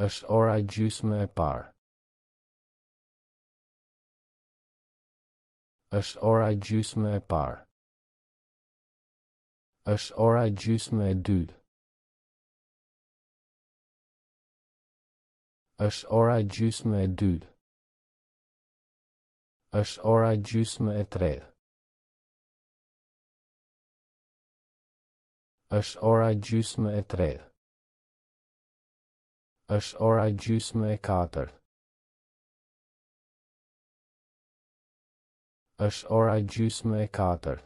Është ora e gjysmë e parë. Është ora e gjysmë e parë. Është ora e gjysmë e dytë. Është ora e gjysmë e dytë. Është ora e gjysmë e tretë. Është ora e gjysmë e tretë. Është ora e gjysmë e katërt. Është ora e gjysmë e katërt.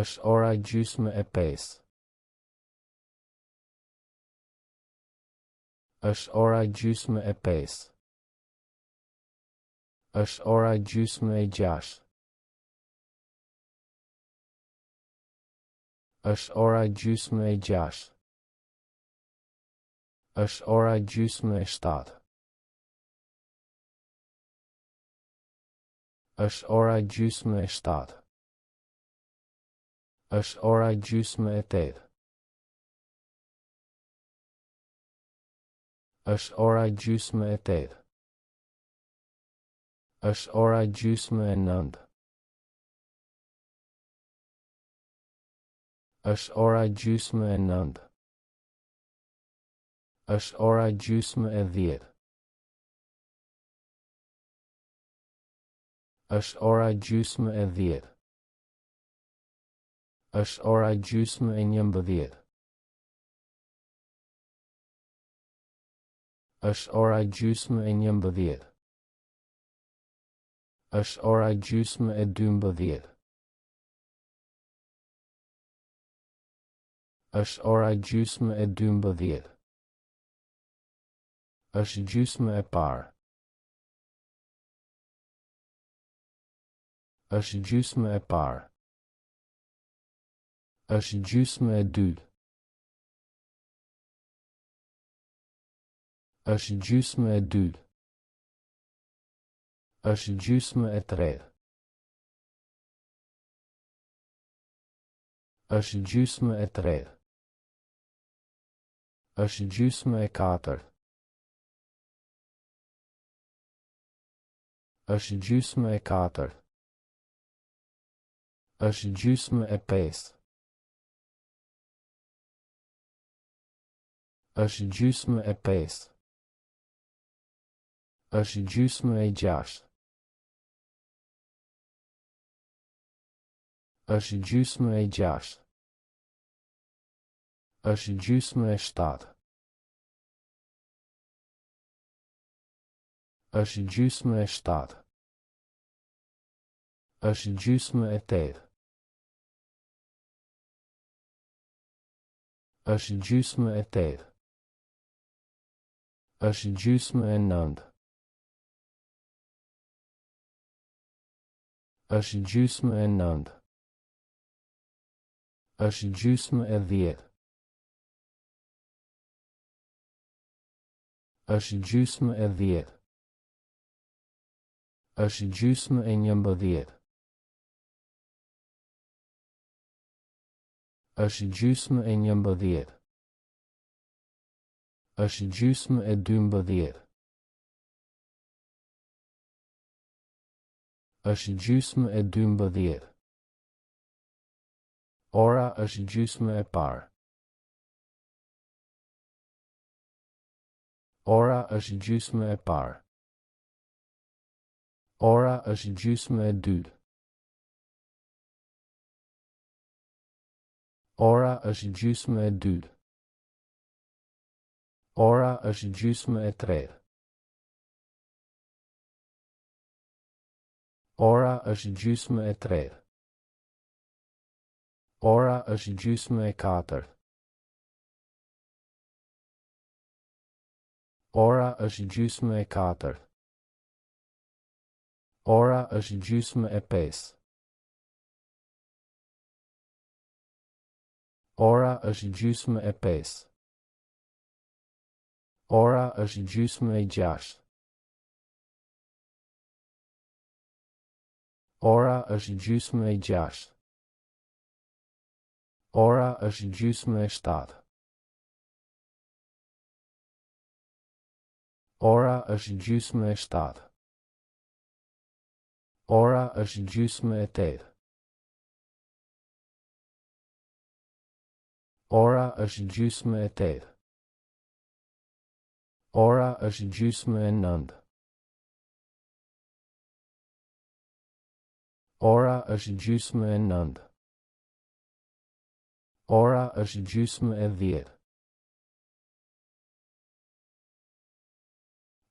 Është ora e gjysmë e pesë. Është ora e gjysmë e pesë. Është ora e gjysmë e gjashtë. Është ora e gjysmë e gjashtë. Është ora e gjysmë e shtatë. Është ora e gjysmë e shtatë. Është ora e gjysmë e tetë. Është ora e gjysmë e tetë. Është ora e gjysmë e nëntë. Është ora e gjysmë e nëntë. Është ora e gjysmë e dhjetë. Është ora e gjysmë e dhjetë. Është ora e gjysmë e njëmbëdhjetë. Është ora e gjysmë e njëmbëdhjetë. Është ora e gjysmë e dymbëdhjetë. Është ora e gjysmë e dymbëdhjetë. Është gjysmë e parë. Është gjysmë e parë. Është gjysmë e dytë. Është gjysmë e dytë. Është gjysmë e tretë. Është gjysmë e tretë. Është gjysmë e katërt. Është gjysmë e katërt. Është gjysmë e pestë. Është gjysmë e pestë. Është gjysmë e gjashtë. Është gjysmë e gjashtë. Është gjysmë e shtatë. Është gjysmë e shtatë. Është gjysmë e tetë. Është gjysmë e tetë. Është gjysmë e nëntë. Është gjysmë e nëntë. Është gjysmë e dhjetë. Është gjysmë e dhjetë. Është gjysmë e njëmbëdhjetë. Është gjysmë e njëmbëdhjetë. Është gjysmë e dymbëdhjetë. Është gjysmë e dymbëdhjetë. Ora është gjysmë e parë. Ora është gjysmë e parë. Ora është gjysmë e dytë. Ora është gjysmë e dytë. Ora është gjysmë e tretë. Ora është gjysmë e tretë. Ora është gjysmë e katërt. Ora është gjysmë e katërt. Ora është gjysmë e pesë. Ora është gjysmë e pesë. Ora është gjysmë e gjashtë. Ora është gjysmë e gjashtë. Ora është gjysmë e shtatë. Ora është gjysmë e 7. Ora është gjysmë e 8. Ora është gjysmë e 8. Ora është gjysmë e 9. Ora është gjysmë e 9. Ora është gjysmë e 10.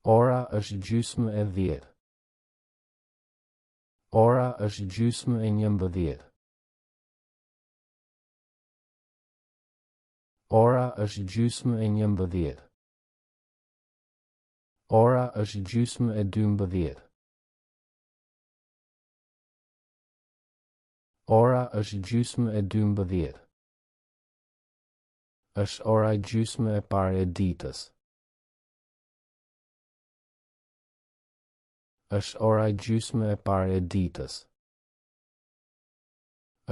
Ora është gjysmë e 10. Ora është gjysmë e 11. Ora është gjysmë e 11. Ora është gjysmë e 12. Ora është gjysmë e 12. Është ora gjysmë e parë e ditës. Është ora gjysmë e parë e ditës.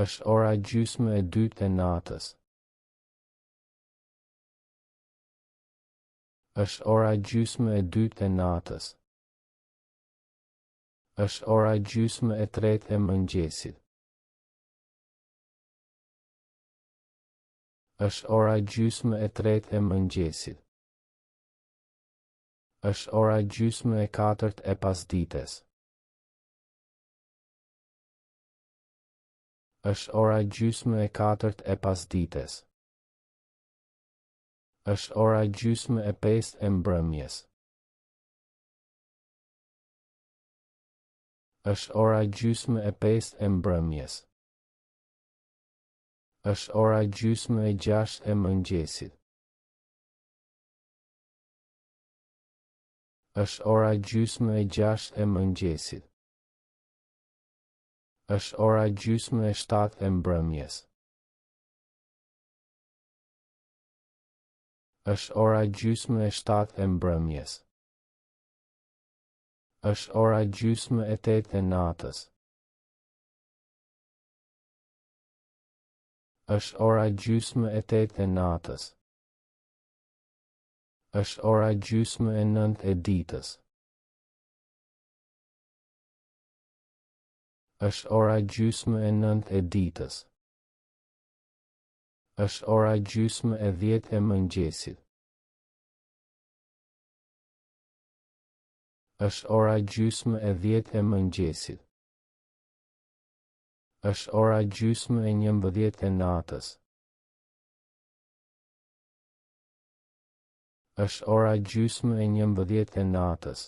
Është ora gjysmë e dytë e natës. Është ora gjysmë e dytë e natës. Është ora gjysmë e tretë e mëngjesit. Është ora gjysmë e tretë e mëngjesit. Është ora gjysmë e katërt e pasdites. Është ora gjysmë e katërt e pasdites. Është ora gjysmë e pestë e mbrëmjes. Është ora gjysmë e pestë e mbrëmjes. Është ora gjysmë e 6 e mëngjesit. Është ora gjysmë e 6 e mëngjesit. Është ora gjysmë e 7 e mbrëmjes. Është ora gjysmë e 7 e mbrëmjes. Është ora gjysmë e 8 e natës. Është ora gjysmë e 8 e natës. Është ora gjysmë e 9 e ditës. Është ora gjysmë e 9 e ditës. Është ora gjysmë e 10 e mëngjesit. Është ora gjysmë e 10 e mëngjesit. Është ora gjysmë e 11 e natës. Është ora gjysmë e 11 e natës.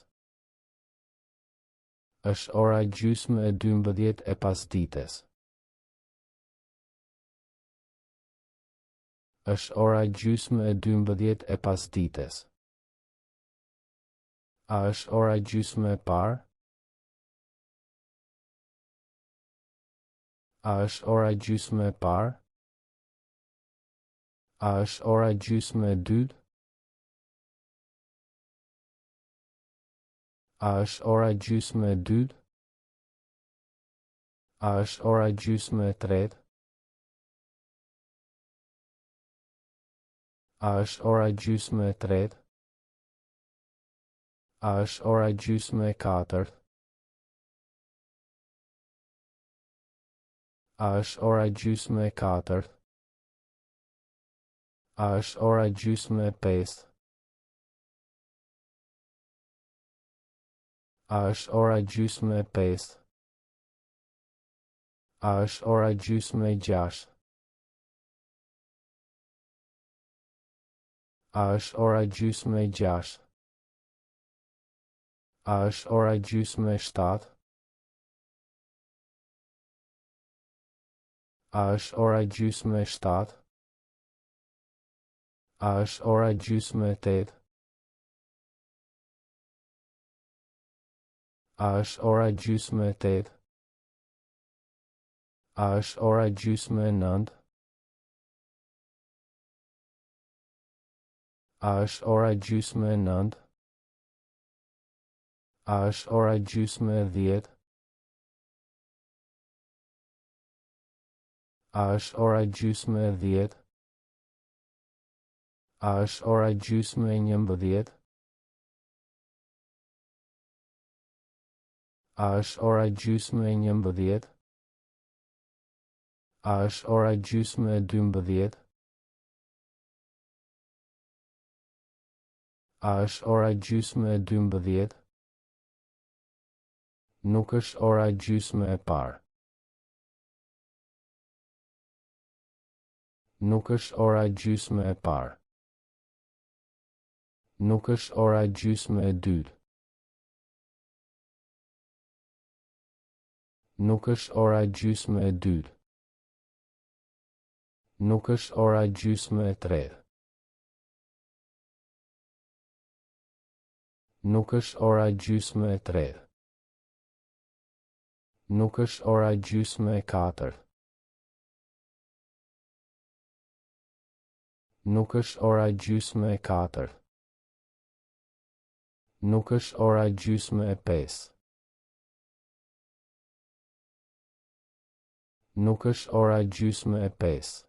Është ora gjysmë e 12 e pasdites. Është ora gjysmë e 12 e pasdites. A është ora gjysmë e parë? A është ora gjysmë e parë? A është ora gjysmë e dytë? A është ora gjysmë e dytë? A është ora gjysmë e tretë? A është ora gjysmë e tretë? A është ora gjysmë e katërt? A është ora gjysmë e katërt? A është ora gjysmë e pestë? A është ora gjysmë e pestë? A është ora gjysmë e gjashtë? A është ora gjysmë e gjashtë? A është ora gjysmë e 7? A është ora gjysmë e 7? A është ora gjysmë e 8? A është ora gjysmë e 8? A është ora gjysmë e 9? A është ora gjysmë e 9? A është ora gjysmë e 10? A është ora gjysmë e 10? A është ora gjysmë e 11? A është ora gjysmë e 11? A është ora gjysmë e 12? A është ora gjysmë e 12? Nuk është ora gjysmë e parë. Nuk është ora gjysmë e parë. Nuk është ora gjysmë e dytë. Nuk është ora gjysmë e dytë. Nuk është ora gjysmë e tretë. Nuk është ora gjysmë e tretë. Nuk është ora gjysmë e katërt. Nuk është ora gjysmë e katërt. Nuk është ora gjysmë e pesë. Nuk është ora gjysmë e pesë.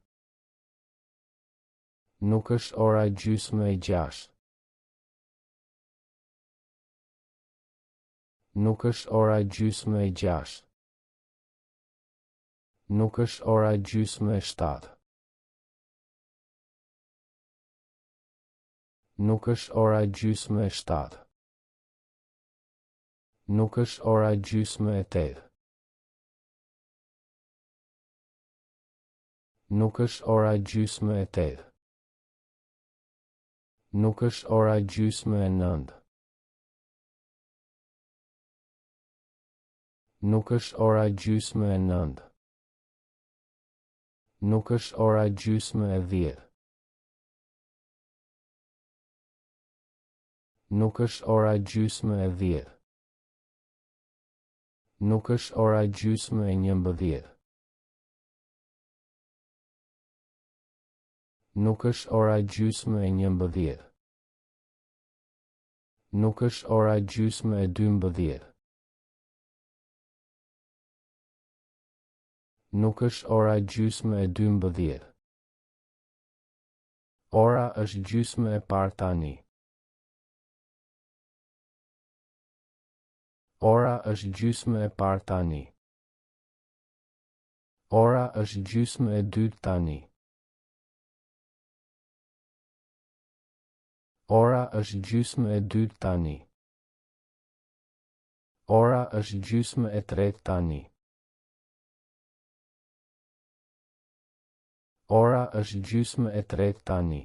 Nuk është ora gjysmë e gjashtë. Nuk është ora gjysmë e gjashtë. Nuk është ora gjysmë e shtatë. Nuk është ora gjysmë e shtatë. Nuk është ora gjysmë e tetë. Nuk është ora gjysmë e tetë. Nuk është ora gjysmë e nëntë. Nuk është ora gjysmë e nëntë. Nuk është ora gjysmë e 10. Nuk është ora gjysmë e 10. Nuk është ora gjysmë e 11. Nuk është ora gjysmë e 11. Nuk është ora gjysmë e 12. Nuk është ora gjysmë e 12. Ora është gjysmë e parë tani. Ora është gjysmë e parë tani. Ora është gjysmë e dytë tani. Ora është gjysmë e dytë tani. Ora është gjysmë e tretë tani. Ora është gjysmë e tretë tani.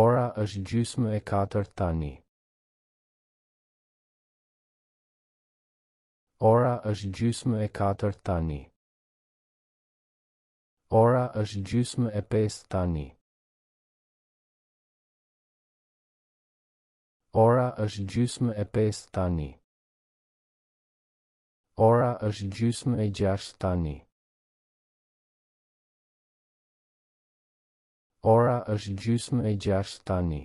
Ora është gjysmë e katërt tani. Ora është gjysmë e katërt tani. Ora është gjysmë e pestë tani. Ora është gjysmë e pestë tani. Ora është gjysmë e gjashtë tani. Ora është gjysmë e gjashtë tani.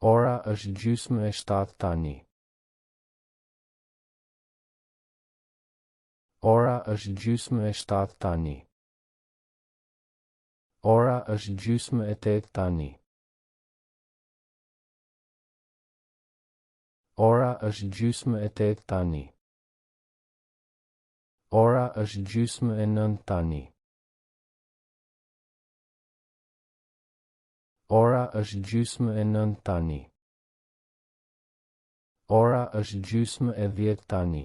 Ora është gjysmë e shtatë tani. Ora është gjysmë e shtatë tani. Ora është gjysmë e tetë tani. Ora është gjysmë e tetë tani. Ora është gjysmë e nëntë tani. Ora është gjysmë e nëntë tani. Ora është gjysmë e 10 tani.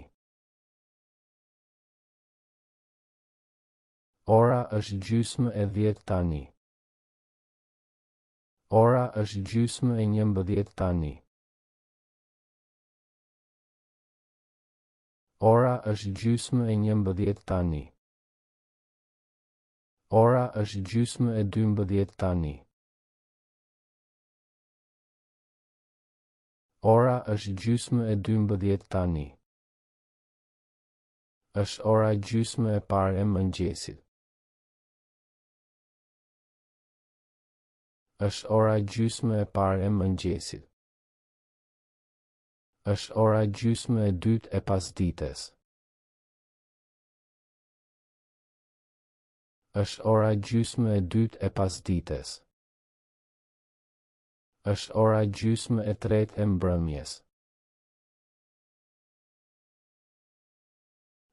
Ora është gjysmë e 10 tani. Ora është gjysmë e 11 tani. Ora është gjysmë e 11 tani. Ora është gjysmë e 12 tani. Ora është gjysmë e 12 tani. Është ora gjysmë e parë e mëngjesit. Është ora gjysmë e parë e mëngjesit. Është ora gjysmë e dytë e pasdites. Është ora gjysmë e dytë e pasdites. Është ora gjysmë e tretë e mbrëmjes.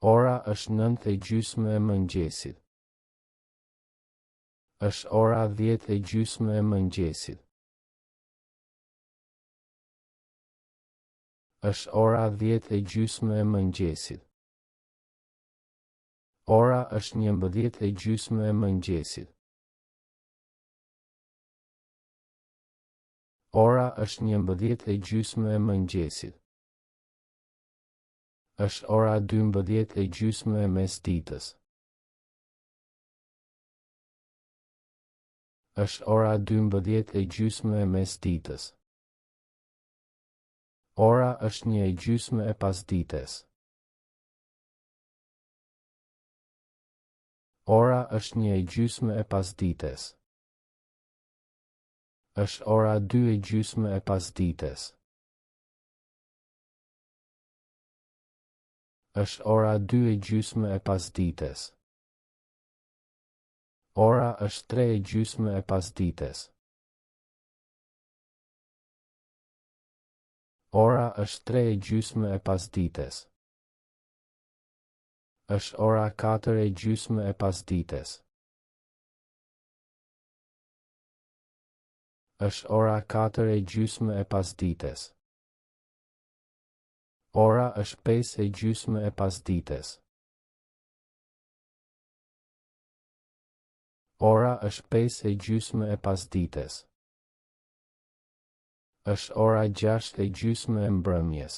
Ora është 9:30 e mëngjesit. Është ora 10:30 e mëngjesit. Është ora 10:30 e mëngjesit. Ora është 11:30 e mëngjesit. Ora është 11:30 e mëngjesit. Është ora 12:30 e mesditës. Është ora 12:30 e mesditës. Ora është 1:30 e pasdites. Ora është 1:30 e pasdites. Është ora 2:30 e pasdites. Është ora 2:30 e pasdites. Ora është 3:30 e pasdites. Ora është 3:30 e pasdites. Është ora 4:30 e pasdites. Është ora 4:30 e pasdites. Ora është 5:30 e pasdites. Ora është 5:30 e pasdites. Është ora 6:30 e mbrëmjes.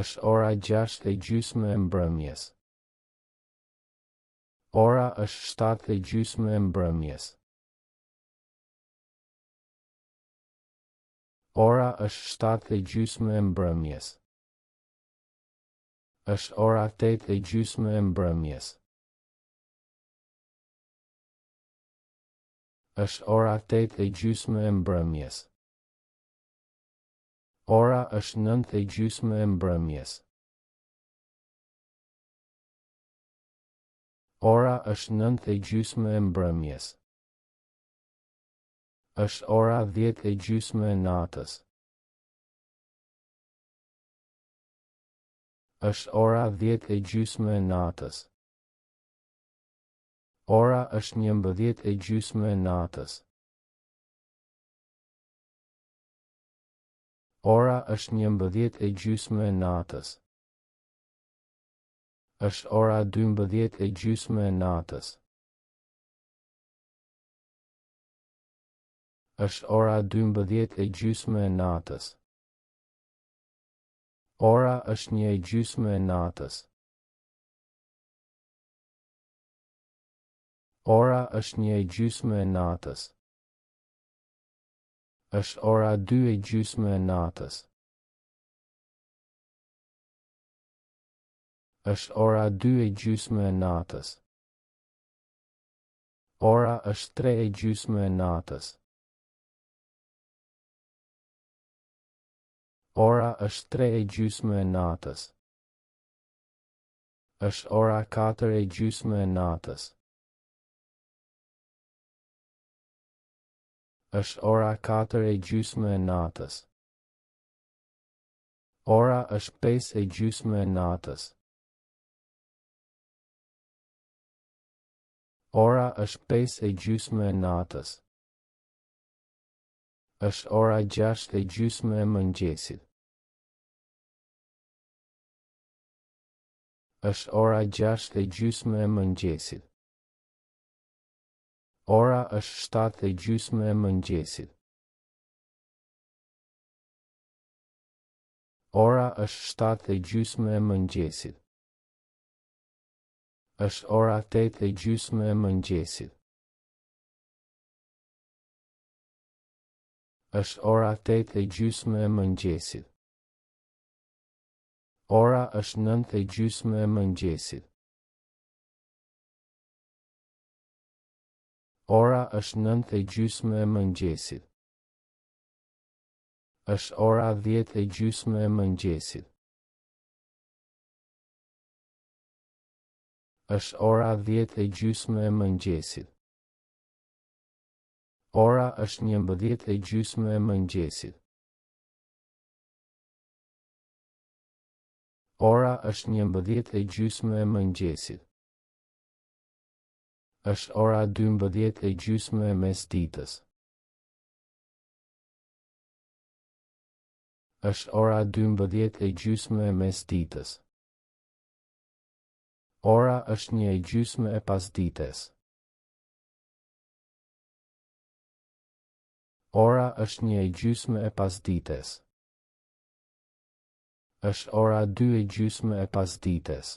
Është ora 6:30 e mbrëmjes. Ora është 7:30 e mbrëmjes. Ora është 7:30 e mbrëmjes. Është ora 8:30 e mbrëmjes. Është ora 8:30 e mbrëmjes. Ora është 9:30 e mbrëmjes. Ora është 9:30 e mbrëmjes. Është ora 10:30 e natës. Është ora 10:30 e natës. Ora është 11:30 e natës. Ora është 11:30 e natës. Është ora 12:30 e natës. Është ora 12:30 e natës. Ora është 1:30 e natës. Ora është 1:30 e natës. Është ora 2:30 e natës. Është ora 2:30 e natës. Ora është 3:30 e natës. Ora është 3:30 e natës. Është ora 4:30 e natës. Është ora 4:30 e natës. Ora është 5:30 e natës. Ora është 5:30 e natës. Është ora 6:30 e mëngjesit. Është ora 6:30 e mëngjesit. Ora është 7:30 e mëngjesit. Ora është 7:30 e mëngjesit. Është ora 8:30 e mëngjesit. Është ora 8:30 e mëngjesit. Ora është 9:30 e mëngjesit. Ora është 9:30 e mëngjesit. Është ora 10:30 e mëngjesit. Është ora 10:30 e mëngjesit. Ora është 11:30 e mëngjesit. Ora është 11:30 e mëngjesit. Është ora 12:30 e mesditës. Është ora 12:30 e mesditës. Ora është 1:30 e pasdites. Ora është 1:30 e pasdites. Është ora 2:30 e pasdites.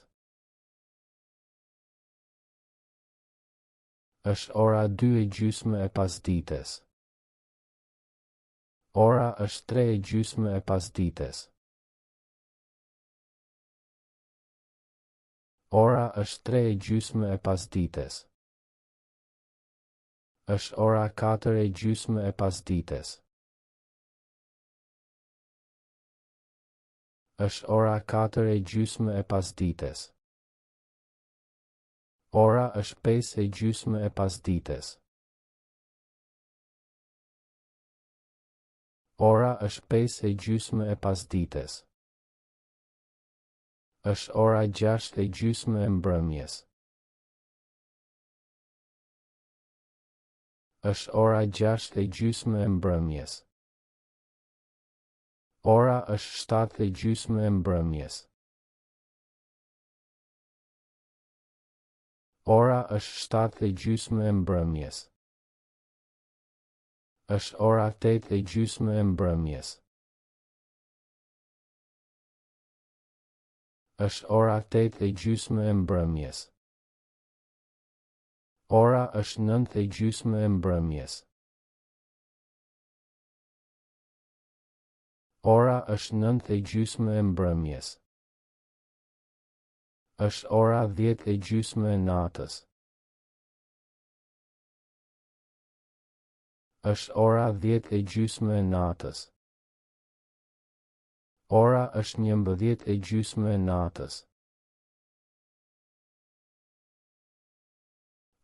Është ora 2:30 e pasdites. Ora është 3:30 e pasdites. Ora është 3:30 e pasdites. Është ora 4:30 e pasdites. Është ora 4:30 e pasdites. Ora është 5:30 e pasdites. Ora është 5:30 e pasdites. Është ora 6:30 e mbrëmjes. Është ora 6:30 e mbrëmjes. Ora është 7:30 e mbrëmjes. Ora është 7:30 e mbrëmjes. Është ora 8:30 e mbrëmjes. Është ora 8:30 e mbrëmjes. Ora është 9:30 e mbrëmjes. Ora është 9:30 e mbrëmjes. Është ora 10:30 e natës. Është ora 10:30 e natës. Ora është 11:30 e natës.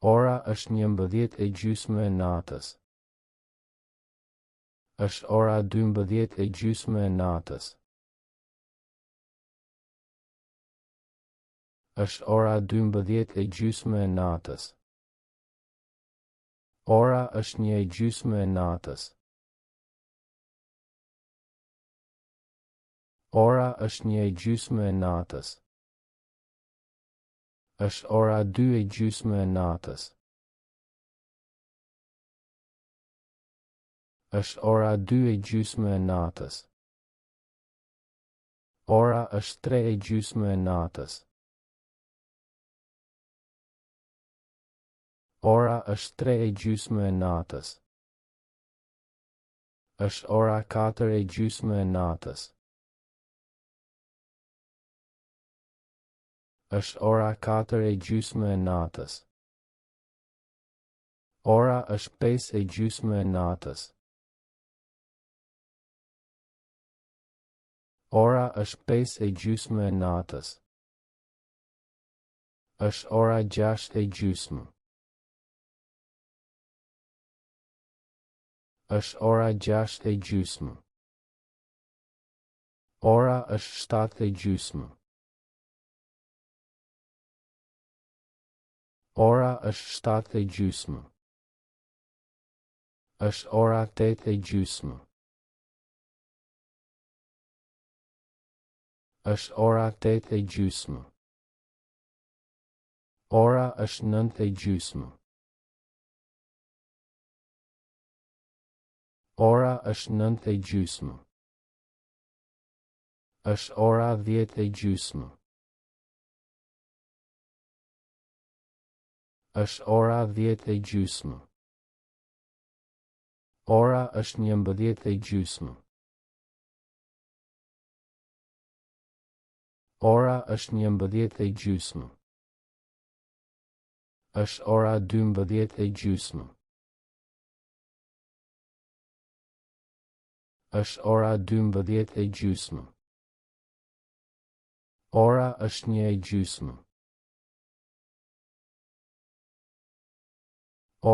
Ora është 11:30 e natës. Është ora 12:30 e natës. Është ora 12:30 e natës. Ora është 1:30 e natës. Ora është 1:30 e natës. Është ora 2:30 e natës. Është ora 2:30 e natës. Ora është 3:30 e natës. Ora është 3:30 e natës. Është ora 4:30 e natës. Është ora 4:30 e natës. Ora është 5:30 e natës. Ora është 5:30 e natës. Është ora 6:30. Është ora 6:30. Ora është 7:30. Ora është 7:30. Është ora 8:30. Është ora 8:30. Ora është 9:30. Ora është 9:30. Është ora 10:30. Është ora 10:30. Ora është 11:30. Ora është 11:30. Është ora 12:30. Është ora 12:30. Ora është 1:30.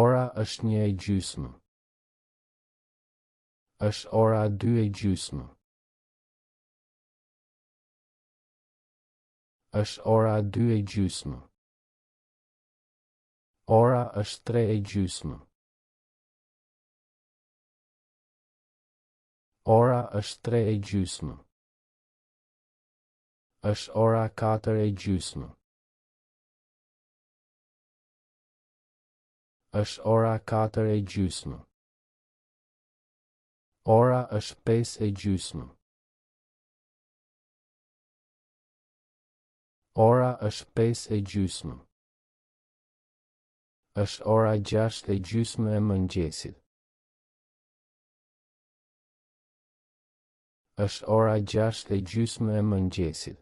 Ora është 1:30. Është ora 2:30. Është ora 2:30. Ora është 3:30. Ora është 3:30. Është ora 4:30. Është ora 4:30. Ora është 5:30. Ora është 5:30. Është ora 6:30 e mëngjesit. Është ora 6:30 e mëngjesit.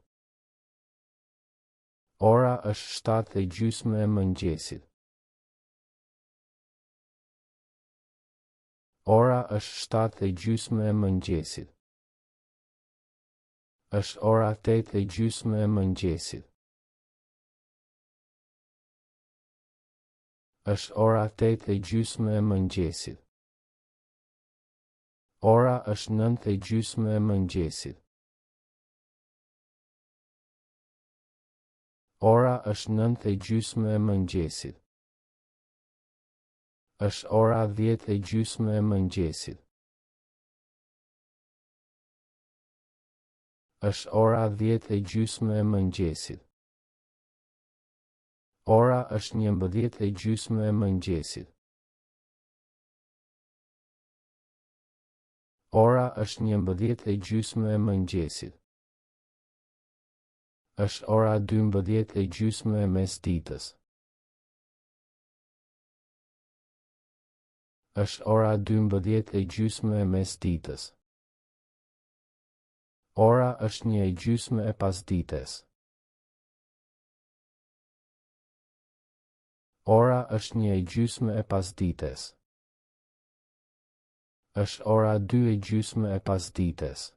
Ora është 7:30 e mëngjesit. Ora është 7:30 e mëngjesit. Është ora 8:30 e mëngjesit. Është ora 8:30 e mëngjesit. Ora është 9:30 e mëngjesit. Ora është 9:30 e mëngjesit. Është ora 10:30 e mëngjesit. Është ora 10:30 e mëngjesit. Ora është 11:30 e mëngjesit. Ora është 11:30 e mëngjesit. Është ora 12:30 e mesditës. Është ora 12:30 e mesditës. Ora është 1:30 e pasdites. Ora është 1:30 e pasdites. Është ora 2:30 e pasdites.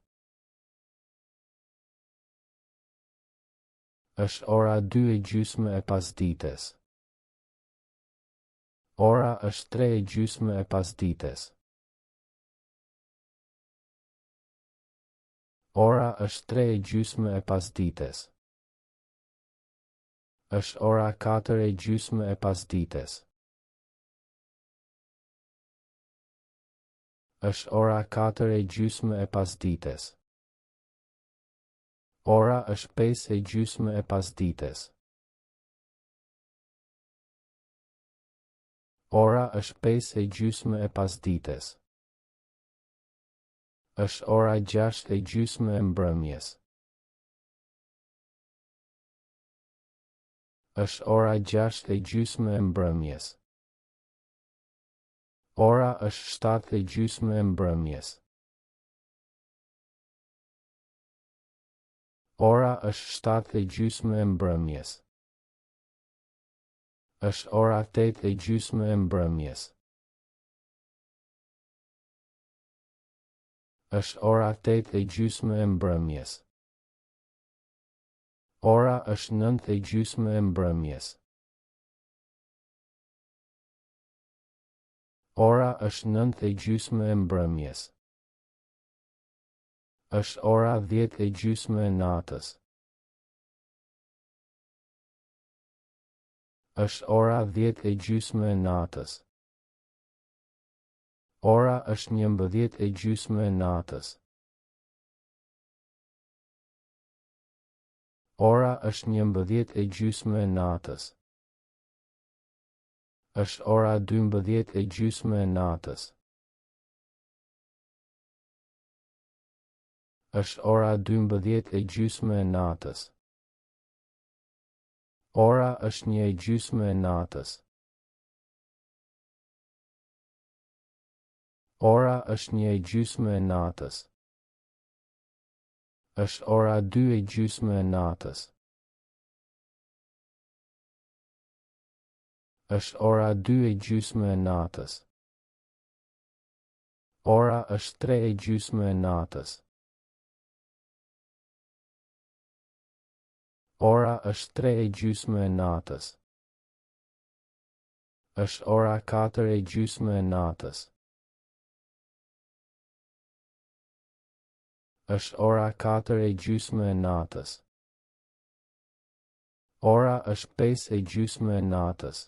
Është ora 2:30 e pasdites. Ora është 3:30 e pasdites. Ora është 3:30 e pasdites. Është ora 4:30 e pasdites. Është ora 4:30 e pasdites. Ora është 5:30 e pasdites. Ora është 5:30 e pasdites. Është ora 6:30 e mbrëmjes. Është ora 6:30 e mbrëmjes. Ora është 7:30 e mbrëmjes. Ora është 7:30 e mbrëmjes. Është ora 8:30 e mbrëmjes. Është ora 8:30 e mbrëmjes. Ora është 9:30 e mbrëmjes. Ora është 9:30 e mbrëmjes. Është ora 10:30 e natës. Është ora 10:30 e natës. Ora është 11:30 e natës. Ora është 11:30 e natës. Është ora 12:30 e natës. Është ora 12:30 e natës. Ora është 1:30 e natës. Ora është 1:30 e natës. Është ora 2:30 e natës. Është ora 2:30 e natës. Ora është 3:30 e natës. Ora është 3:30 e natës. Është ora 4:30 e natës. Është ora 4:30 e natës. Ora është 5:30 e natës.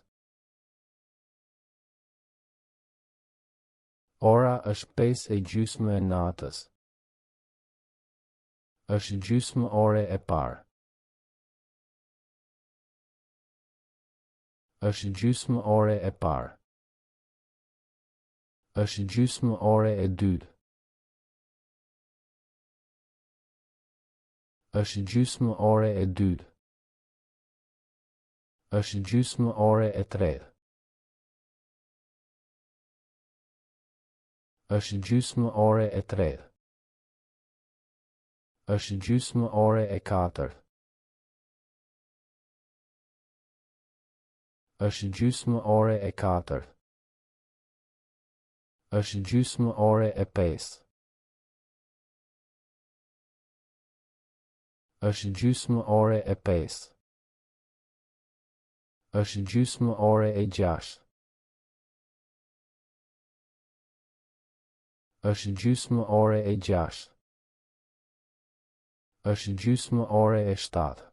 Ora është 5:30 e natës. Është gjysmë ore e parë. Është gjysmë ore e parë. Është gjysmë ore e dytë. Është gjysmë ore e dytë. Është gjysmë ore e tretë. Është gjysmë ore e tretë. Është gjysmë ore e katërt. Është gjysmë ore e katërt. Është gjysmë ore e pesë. Është gjysmë ore e pesë. Është gjysmë ore e gjashtë. Është gjysmë ore e gjashtë. Është gjysmë ore e shtatë.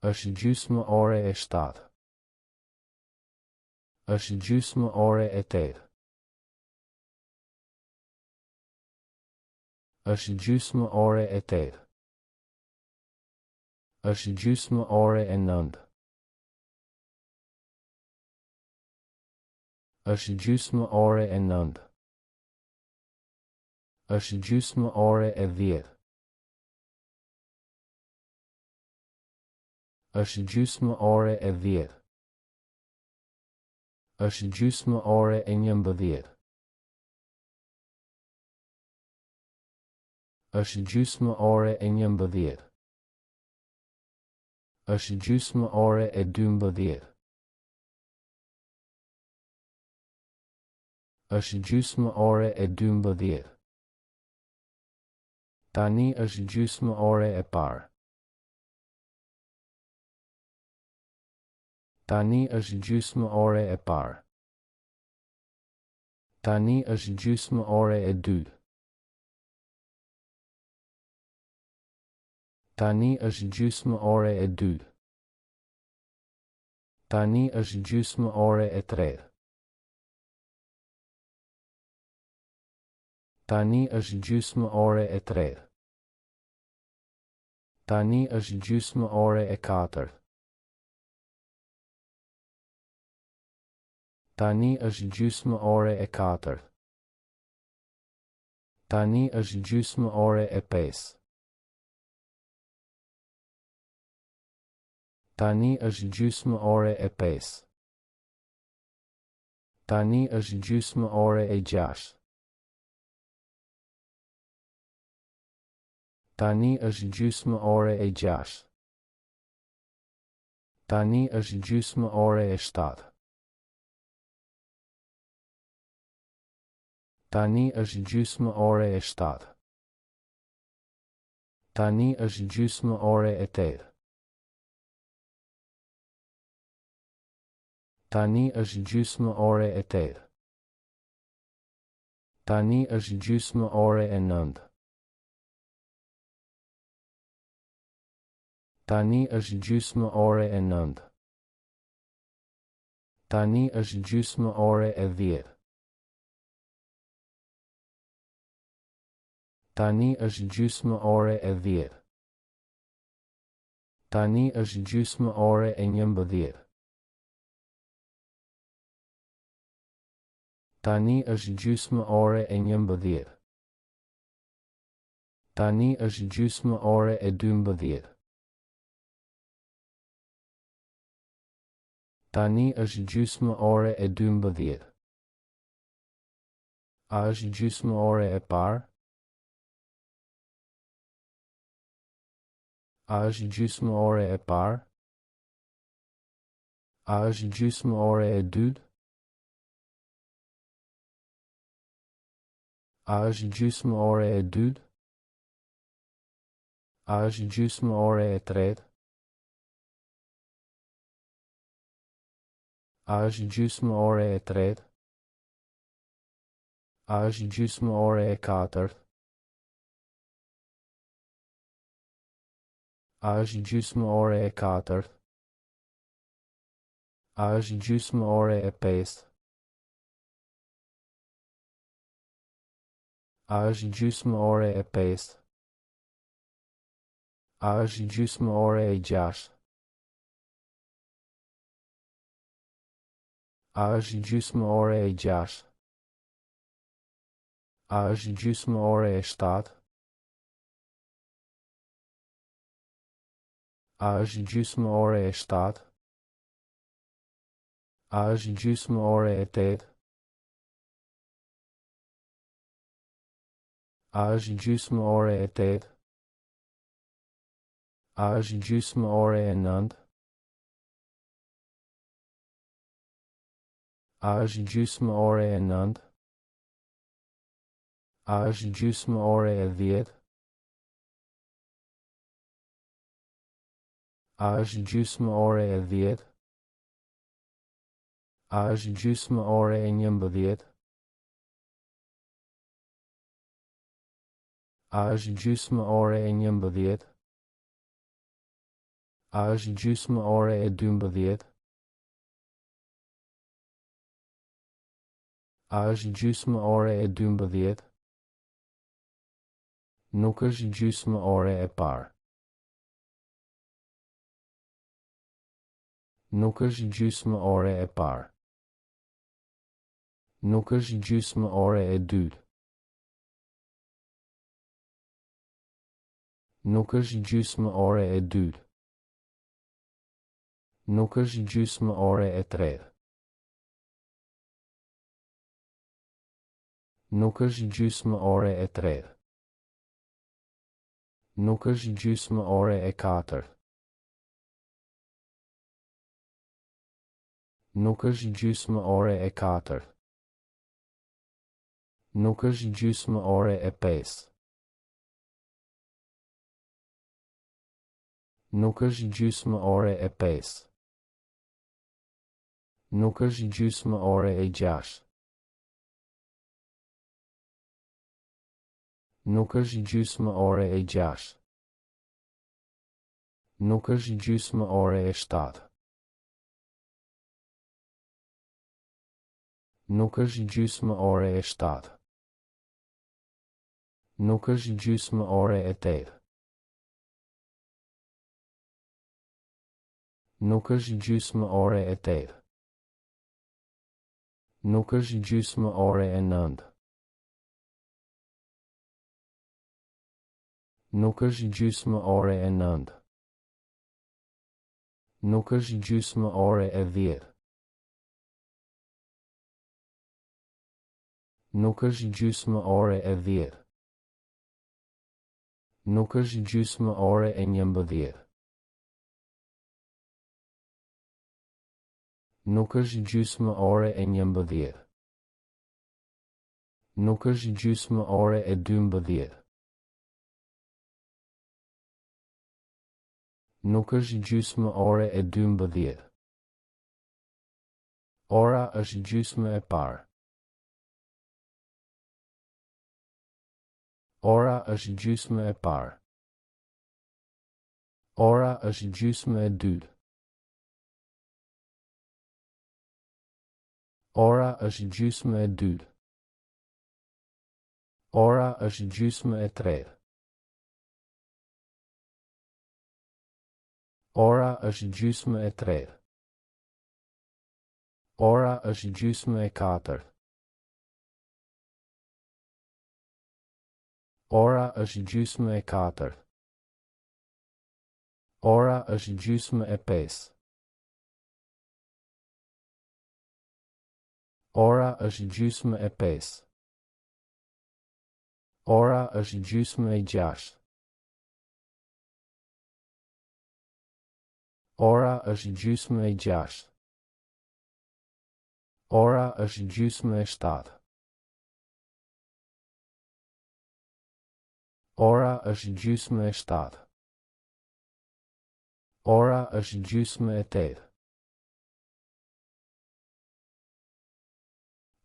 Është gjysmë ore e shtatë. Është gjysmë ore e tetë. Është gjysmë ore e tetë. Është gjysmë ore e nëntë. Është gjysmë ore e nëntë. Është gjysmë ore e dhjetë. Është gjysmë ore e dhjetë. Është gjysmë ore e 11. Është gjysmë ore e 11. Është gjysmë ore e 12. Është gjysmë ore e 12. Tani është gjysmë ore e parë. Tani është gjysmë ore e parë. Tani është gjysmë ore e dytë. Tani është gjysmë ore e dytë. Tani është gjysmë ore e tretë. Tani është gjysmë ore e tretë. Tani është gjysmë ore e katërt. Tani është gjysmë ore e katërt. Tani është gjysmë ore e pesë. Tani është gjysmë ore e pesë. Tani është gjysmë ore e gjashtë. Tani është gjysmë ore e gjashtë. Tani është gjysmë ore e shtatë. Tani është gjysmë ore e shtatë. Tani është gjysmë ore e tetë. Tani është gjysmë ore e tetë. Tani është gjysmë ore e nëntë. Tani është gjysmë ore e nëntë. Tani është gjysmë ore e 10. Tani është gjysmë ore e 10. Tani është gjysmë ore e 11. Tani është gjysmë ore e 11. Tani është gjysmë ore e 12. Tani është gjysmë ore e 12. A është gjysmë ore e parë? A është gjysmë ore e parë? A është gjysmë ore e dytë? A është gjysmë ore e dytë? A është gjysmë ore e tretë? A është gjysmë ore e tretë? A është gjysmë ore e katërt? A është gjysmë ore e katërt? A është gjysmë ore e pestë? A është gjysmë ore e pestë? A është gjysmë ore e gjashtë? A është gjysmë ore e gjashtë? A është gjysmë ore e 7? A është gjysmë ore e 7? A është gjysmë ore e 8? A është gjysmë ore e 8? A është gjysmë ore e 9? A është gjysmë ore e 9? A është gjysmë ore e 10? A është gjysmë ore e 10? A është gjysmë ore e 11? A është gjysmë ore e 11? A është gjysmë ore e 12? A është gjysmë ore e 12? Nuk është gjysmë ore e parë. Nuk është gjysmë ore e parë. Nuk është gjysmë ore e dytë. Nuk është gjysmë ore e dytë. Nuk është gjysmë ore e tretë. Nuk është gjysmë ore e tretë. Nuk është gjysmë ore e katërt. Nuk është gjysmë ore e katërt. Nuk është gjysmë ore e 5. Nuk është gjysmë ore e 5. Nuk është gjysmë ore e 6. Nuk është gjysmë ore e 6. Nuk është gjysmë ore e 7. Nuk është gjysmë ore e 7. Nuk është gjysmë ore e 8. Nuk është gjysmë ore e 8. Nuk është gjysmë ore e 9. Nuk është gjysmë ore e 9. Nuk është gjysmë ore e 10. Nuk është gjysmë ore e 10. Nuk është gjysmë ore e 11. Nuk është gjysmë ore e 11. Nuk është gjysmë ore e 12. Nuk është gjysmë ore e 12. Ora është gjysmë e parë. Ora është gjysmë e parë. Ora është gjysmë e dytë. Ora është gjysmë e dytë. Ora është gjysmë e tretë. Ora është gjysmë e tretë. Ora është gjysmë e katërt. Ora është gjysmë e katërt. Ora është gjysmë e 5. Ora është gjysmë e 5. Ora është gjysmë e 6. Ora është gjysmë e 6. Ora është gjysmë e 7. Ora është gjysmë e 7. Ora është gjysmë e 8.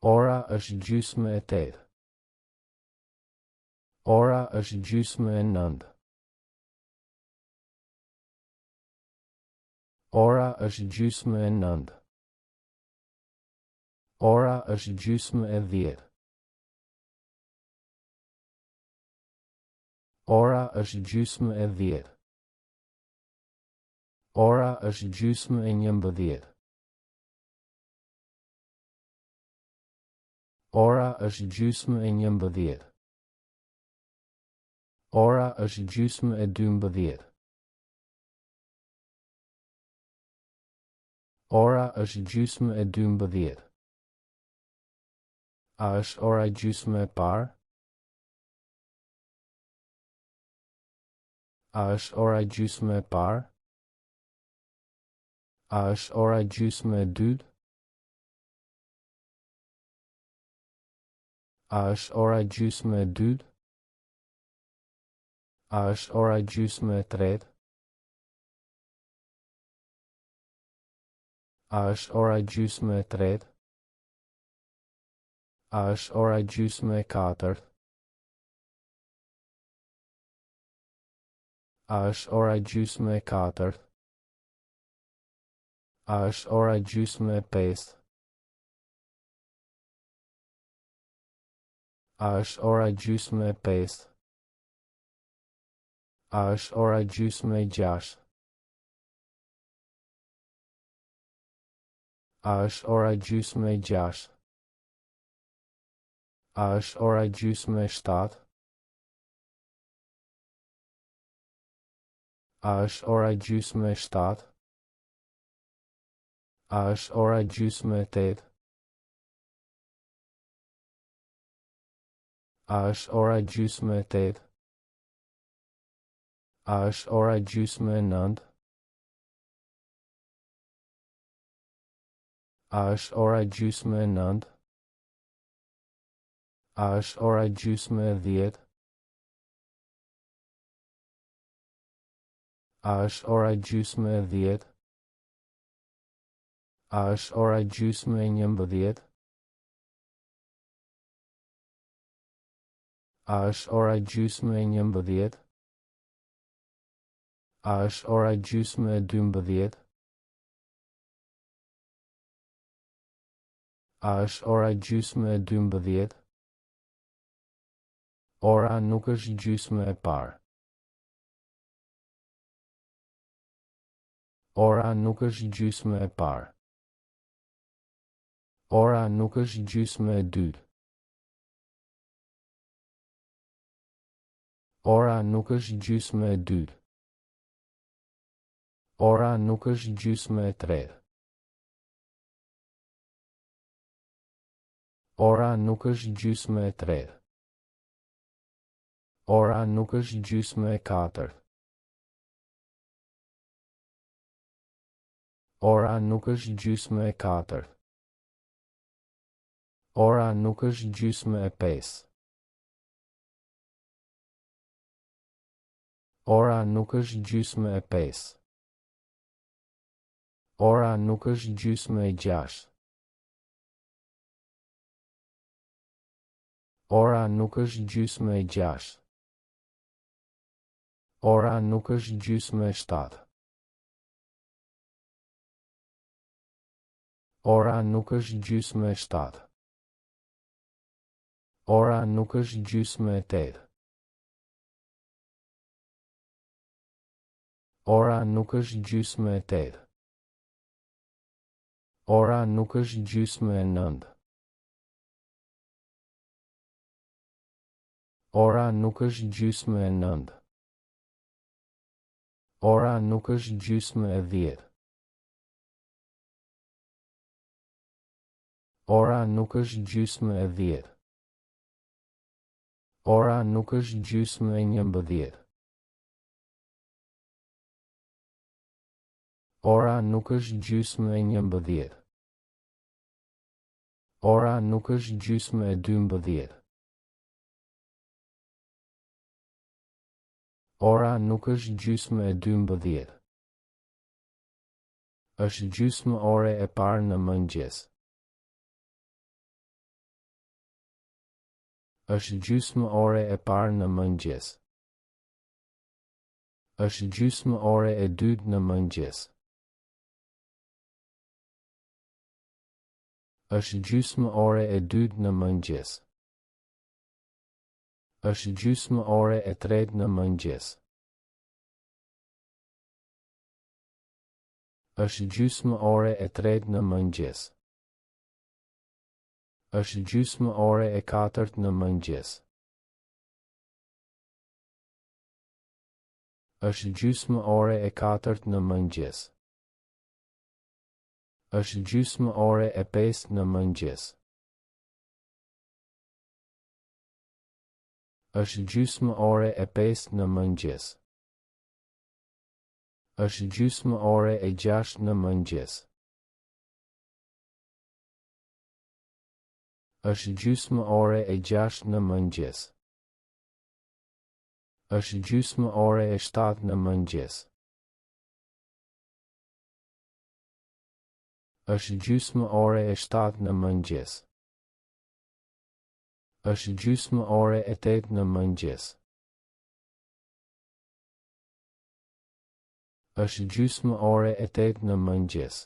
Ora është gjysmë e 8. Ora është gjysmë e 9. Ora është gjysmë e 9. Ora është gjysmë e 10. Ora është gjysmë e 10. Ora është gjysmë e 11. Ora është gjysmë e 11. Ora është gjysmë e 12. Ora është gjysmë e 12. A është ora gjysmë e parë? A është ora gjysmë e parë? A është ora gjysmë e dytë? A është ora gjysmë e dytë? A është ora gjysmë e tretë? A është ora gjysmë e tretë? A është ora gjysmë e katërt? A është ora gjysmë e katërt? A është ora gjysmë e pestë? A është ora gjysmë e pestë? A është ora gjysmë e gjashtë? A është ora gjysmë e gjashtë? A është ora gjysmë e shtatë? A është ora gjysmë e shtatë? A është ora gjysmë e tetë? A është ora gjysmë e tetë? A është ora gjysmë e nëntë? A është ora gjysmë e nëntë? A është ora gjysmë e 10? A është ora gjysmë e 10? A është ora gjysmë e 11? A është ora gjysmë e 11? A është ora gjysmë e 12? A është ora gjysmë e 12? Ora nuk është gjysmë e parë. Ora nuk është gjysmë e parë. Ora nuk është gjysmë e dytë. Ora nuk është gjysmë e dytë. Ora nuk është gjysmë e tretë. Ora nuk është gjysmë e tretë. Ora nuk është gjysmë e katërt. Ora nuk është gjysmë e katërt. Ora nuk është gjysmë e pesë. Ora nuk është gjysmë e pesë. Ora nuk është gjysmë e gjashtë. Ora nuk është gjysmë e gjashtë. Ora nuk është gjysmë e shtatë. Ora nuk është gjysmë e shtatë. Ora nuk është gjysmë e tetë. Ora nuk është gjysmë e tetë. Ora nuk është gjysmë e nëntë. Ora nuk është gjysmë e nëntë. Ora nuk është gjysmë e 10. Ora nuk është gjysmë e 10. Ora nuk është gjysmë e 11. Ora nuk është gjysmë e 11. Ora nuk është gjysmë e 12. Ora nuk është gjysmë e 12. Është gjysmë ore e parë në mëngjes. Është gjysmë ore e parë në mëngjes. Është gjysmë ore e dytë në mëngjes. Është gjysmë ore e dytë në mëngjes. Është gjysmë ore e tretë në mëngjes. Është gjysmë ore e tretë në mëngjes. Është gjysmë ore e 4 në mëngjes. Është gjysmë ore e 4 në mëngjes. Është gjysmë ore e 5 në mëngjes. Është gjysmë ore e 5 në mëngjes. Është gjysmë ore e 6 në mëngjes. Është gjysmë ore e 6 në mëngjes. Është gjysmë ore e 7 në mëngjes. Është gjysmë ore e 7 në mëngjes. Është gjysmë ore e 8 në mëngjes. Është gjysmë ore e 8 në mëngjes.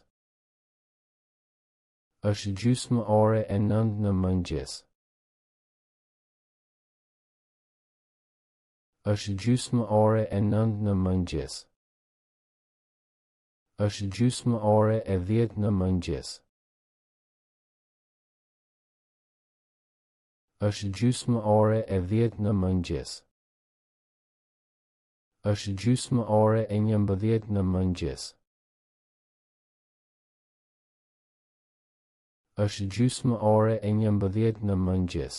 Është gjysmë ore e 9 në mëngjes. Është gjysmë ore e 9 në mëngjes. Është gjysmë ore e 10 në mëngjes. Është gjysmë ore e 10 në mëngjes. Është gjysmë ore e 11 në mëngjes. Është gjysmë ore e 11 në mëngjes.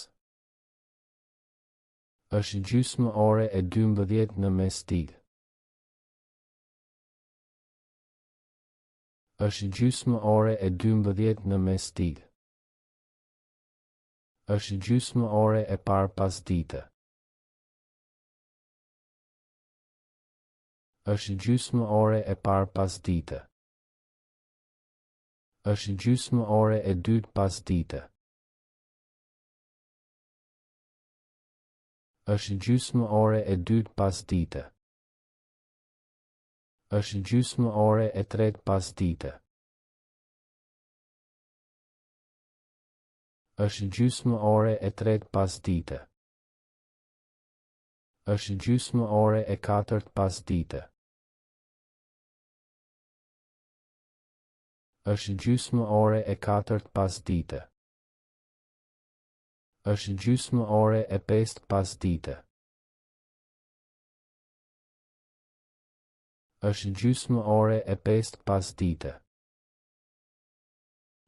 Është gjysmë ore e 12 në mesditë. Është gjysmë ore e 12 në mesditë. Është gjysmë ore e parë pasdite. Është gjysmë ore e parë pasdite. Është gjysmë ore e dytë pasdite. Është gjysmë ore e dytë pasdite. Është gjysmë ore e tretë pasdite. Është gjysmë ore e tretë pasdite. Është gjysmë ore e katërt pasdite. Është gjysmë ore e katërt pasdite. Është gjysmë ore e pestë pasdite. Është gjysmë ore e pestë pasdite.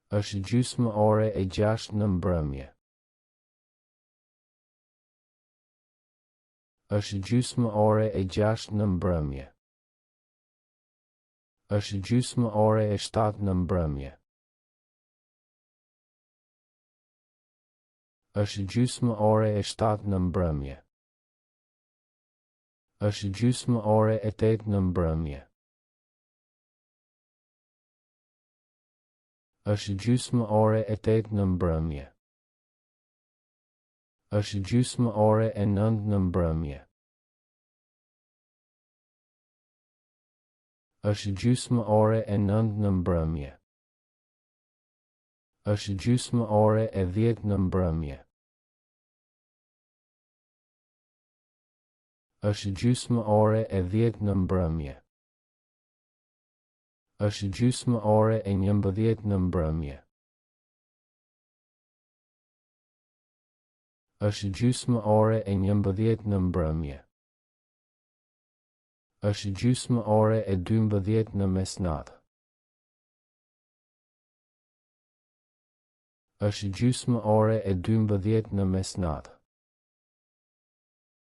Është gjysmë ore e 6 në mbrëmje. Është gjysmë ore e 6 në mbrëmje. Është gjysmë ore e 7 në mbrëmje. Është gjysmë ore e 7 në mbrëmje. Është gjysmë ore e 8 në mbrëmje. Është gjysmë ore e 8 në mbrëmje. Është gjysmë ore e 9 në mbrëmje. Është gjysmë ore e 9 në mbrëmje. Është gjysmë ore e 10 në mbrëmje. Është gjysmë ore e 10 në mbrëmje. Është gjysmë ore e 11 në mbrëmje. Është gjysmë ore e 11 në mbrëmje. Është gjysmë ore e 12 në mesnatë. Është gjysmë ore e 12 në mesnatë.